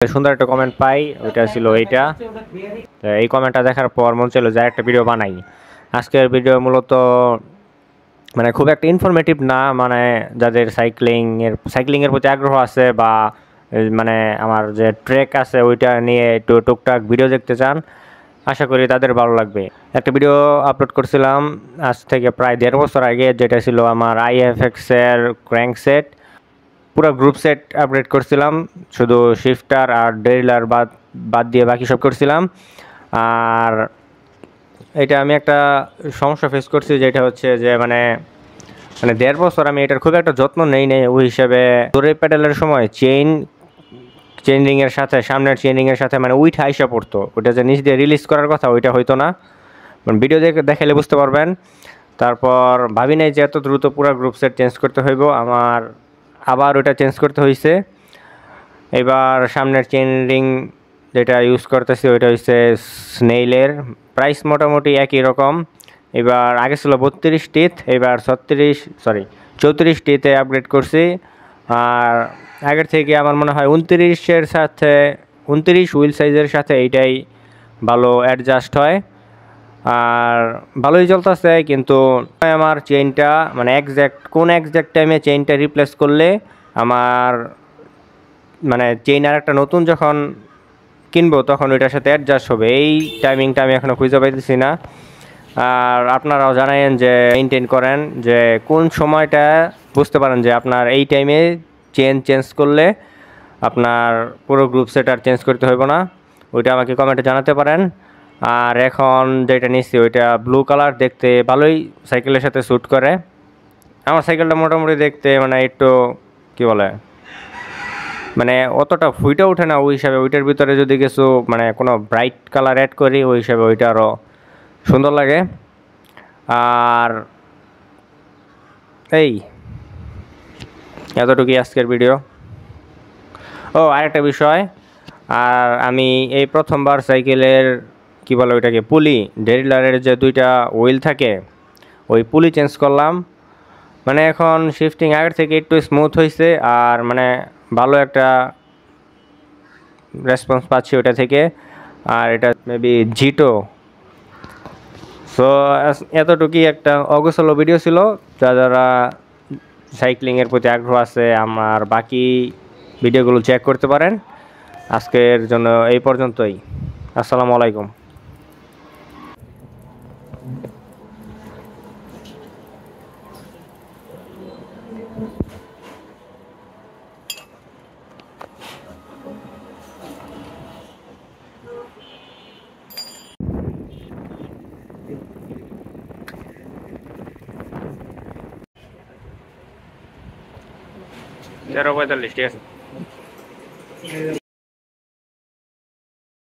সুন্দর একটা কমেন্ট পাই, ওইটা ছিল এইটা। এই কমেন্টটা দেখার পর মন ছিল যে একটা ভিডিও বানাই। আজকের ভিডিও মূলত মানে খুব একটা ইনফরমেটিভ না, মানে যাদের সাইক্লিংয়ের প্রতি আগ্রহ আছে বা মানে আমার যে ট্রেক আছে ওইটা নিয়ে একটু টুকটাক ভিডিও দেখতে চান, আশা করি তাদের ভালো লাগবে। একটা ভিডিও আপলোড করছিলাম আজ থেকে প্রায় 1.5 বছর আগে, যেটা ছিল আমার IFX-এর ক্র্যাঙ্ক সেট। পুরো গ্রুপ সেট আপডেট করছিলাম, শুধু শিফটার আর ড্রিলার বাদ দিয়ে বাকি সব করছিলাম। আর এটা আমি একটা সমস্যা ফেস করছি, যেটা হচ্ছে যে মানে 1.5 বছর আমি এটার খুব একটা যত্ন নেই ওই হিসাবে দৌড়ে প্যাডেলের সময় চেইন রিংয়ের সাথে, সামনের চেইন রিংয়ের সাথে মানে উইঠা আইসা পড়তো। ওইটা যে নিচ দিয়ে রিলিজ করার কথা ওইটা হইতো না, ভিডিও দেখাইলে বুঝতে পারবেন। তারপর ভাবি নাই যে এত দ্রুত পুরো গ্রুপ সেট চেঞ্জ করতে হইব, আমার আবার ওইটা চেঞ্জ করতে হয়েছে। এবার সামনের চেইন রিং যেটা ইউজ করতেছি ওইটা হচ্ছে স্নেইলের, প্রাইস মোটামুটি একই রকম। এবার আগে ছিল 32 টিথ, এবার 34 টিথে আপগ্রেড করছি। আর আগের থেকে আমার মনে হয় 29-এর সাথে 29 হুইল সাইজের সাথে এইটাই ভালো অ্যাডজাস্ট হয়। আর ভালোই চলতেছে, কিন্তু আমার চেইনটা মানে কোন এক্স্যাক্ট টাইমে চেইনটা রিপ্লেস করলে আমার মানে চেইন আর একটা নতুন যখন কিনবো তখন ওইটার সাথে অ্যাডজাস্ট হবে, এই টাইমিংটা আমি এখনও খুঁজে পাইতেছি না। আর আপনারাও জানায়েন যে মেনটেন করেন যে কোন সময়টা বুঝতে পারেন যে আপনার এই টাইমে চেঞ্জ করলে আপনার পুরো গ্রুপ সেট আর চেঞ্জ করতে হইব না, ওইটা আমাকে কমেন্টে জানাতে পারেন। আর এখন যেটা নিচ্ছি ওইটা ব্লু কালার, দেখতে ভালোই সাইকেলের সাথে স্যুট করে। আমার সাইকেলটা মোটামুটি দেখতে মানে একটু কী বলে মানে অতটা ফুইটা ওঠে না, ওই হিসাবে ওইটার ভিতরে যদি কিছু মানে কোনো ব্রাইট কালার অ্যাড করি ওই হিসাবে ওইটা আরও সুন্দর লাগে। আর এই এতটুকুই আজকের ভিডিও। আরেকটা বিষয়, আর আমি এই প্রথমবার সাইকেলের কি বলে ওইটাকে পুলি, ডেরিলারের যে 2টা হুইল থাকে ওই পুলি চেঞ্জ করলাম। মানে এখন শিফটিং আগের থেকে একটু স্মুথ হয়েছে, আর মানে ভালো একটা রেসপন্স পাচ্ছি ওটা থেকে। আর এটা মেবি জিটো। সো এতটুকুই একটা অগোছালো ভিডিও ছিল। যারা সাইক্লিংয়ের প্রতি আগ্রহ আছে আমার বাকি ভিডিওগুলো চেক করতে পারেন। আজকের জন্য এই পর্যন্তই। আসসালামু আলাইকুম। তেরো 45, ঠিক আছে।